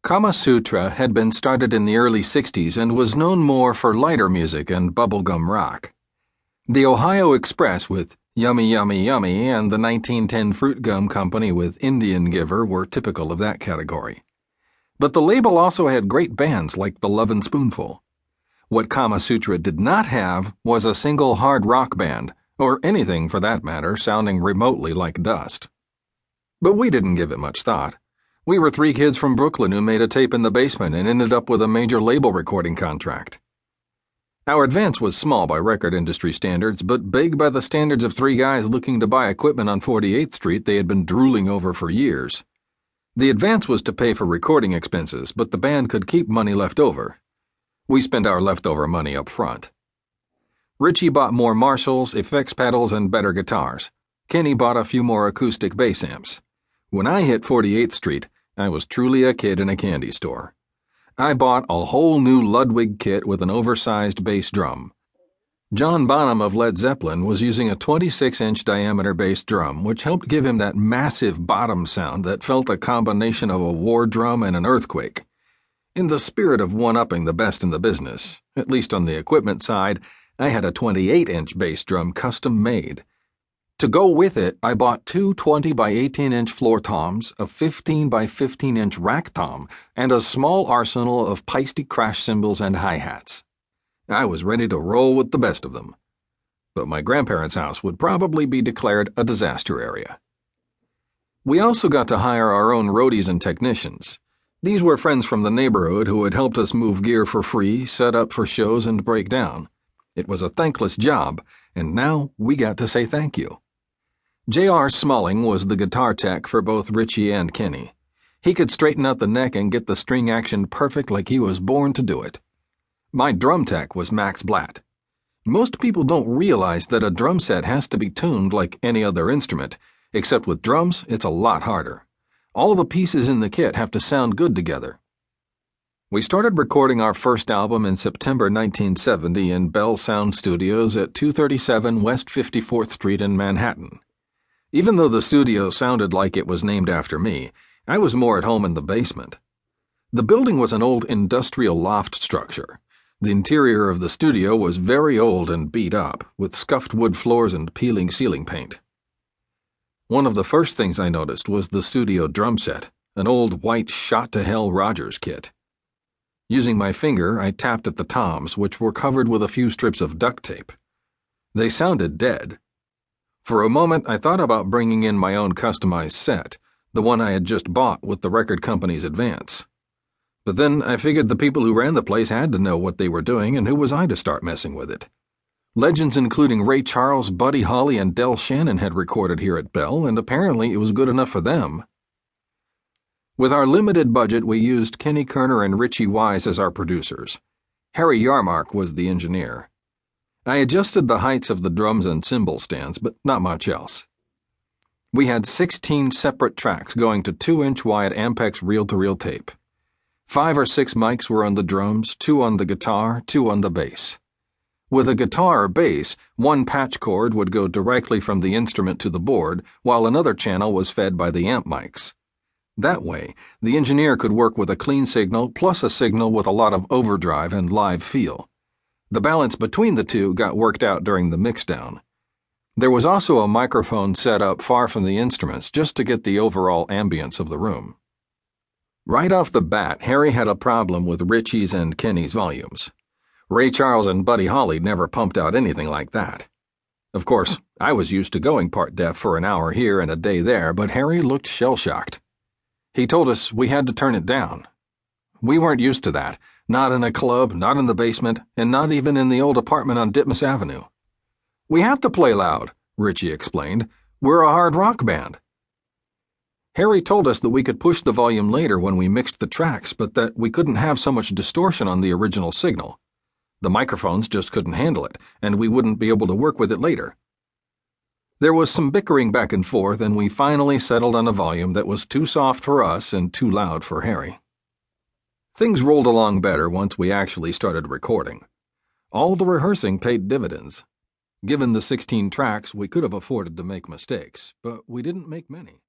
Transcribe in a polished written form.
Kama Sutra had been started in the early 60s and was known more for lighter music and bubblegum rock. The Ohio Express with Yummy Yummy Yummy and the 1910 Fruit Gum Company with Indian Giver were typical of that category. But the label also had great bands like the Lovin' Spoonful. What Kama Sutra did not have was a single hard rock band, or anything for that matter, sounding remotely like Dust. But we didn't give it much thought. We were three kids from Brooklyn who made a tape in the basement and ended up with a major label recording contract. Our advance was small by record industry standards, but big by the standards of three guys looking to buy equipment on 48th Street they had been drooling over for years. The advance was to pay for recording expenses, but the band could keep money left over. We spent our leftover money up front. Richie bought more Marshalls, effects pedals, and better guitars. Kenny bought a few more acoustic bass amps. When I hit 48th Street, I was truly a kid in a candy store. I bought a whole new Ludwig kit with an oversized bass drum. John Bonham of Led Zeppelin was using a 26-inch diameter bass drum, which helped give him that massive bottom sound that felt a combination of a war drum and an earthquake. In the spirit of one-upping the best in the business, at least on the equipment side, I had a 28-inch bass drum custom-made. To go with it, I bought two 20 by 18-inch floor toms, a 15 by 15-inch rack tom, and a small arsenal of Peisty crash cymbals and hi-hats. I was ready to roll with the best of them. But my grandparents' house would probably be declared a disaster area. We also got to hire our own roadies and technicians. These were friends from the neighborhood who had helped us move gear for free, set up for shows, and break down. It was a thankless job, and now we got to say thank you. J.R. Smalling was the guitar tech for both Richie and Kenny. He could straighten out the neck and get the string action perfect like he was born to do it. My drum tech was Max Blatt. Most people don't realize that a drum set has to be tuned like any other instrument, except with drums, it's a lot harder. All the pieces in the kit have to sound good together. We started recording our first album in September 1970 in Bell Sound Studios at 237 West 54th Street in Manhattan. Even though the studio sounded like it was named after me, I was more at home in the basement. The building was an old industrial loft structure. The interior of the studio was very old and beat up, with scuffed wood floors and peeling ceiling paint. One of the first things I noticed was the studio drum set, an old white shot-to-hell Rogers kit. Using my finger, I tapped at the toms, which were covered with a few strips of duct tape. They sounded dead. For a moment, I thought about bringing in my own customized set, the one I had just bought with the record company's advance. But then I figured the people who ran the place had to know what they were doing, and who was I to start messing with it? Legends including Ray Charles, Buddy Holly, and Del Shannon had recorded here at Bell, and apparently it was good enough for them. With our limited budget, we used Kenny Kerner and Richie Wise as our producers. Harry Yarmark was the engineer. I adjusted the heights of the drums and cymbal stands, but not much else. We had 16 separate tracks going to 2-inch wide Ampex reel-to-reel tape. 5 or 6 mics were on the drums, 2 on the guitar, 2 on the bass. With a guitar or bass, one patch cord would go directly from the instrument to the board, while another channel was fed by the amp mics. That way, the engineer could work with a clean signal plus a signal with a lot of overdrive and live feel. The balance between the two got worked out during the mixdown. There was also a microphone set up far from the instruments just to get the overall ambience of the room. Right off the bat, Harry had a problem with Richie's and Kenny's volumes. Ray Charles and Buddy Holly never pumped out anything like that. Of course, I was used to going part deaf for an hour here and a day there, but Harry looked shell-shocked. He told us we had to turn it down. We weren't used to that, not in a club, not in the basement, and not even in the old apartment on Ditmas Avenue. We have to play loud, Richie explained. We're a hard rock band. Harry told us that we could push the volume later when we mixed the tracks, but that we couldn't have so much distortion on the original signal. The microphones just couldn't handle it, and we wouldn't be able to work with it later. There was some bickering back and forth, and we finally settled on a volume that was too soft for us and too loud for Harry. Things rolled along better once we actually started recording. All the rehearsing paid dividends. Given the 16 tracks, we could have afforded to make mistakes, but we didn't make many.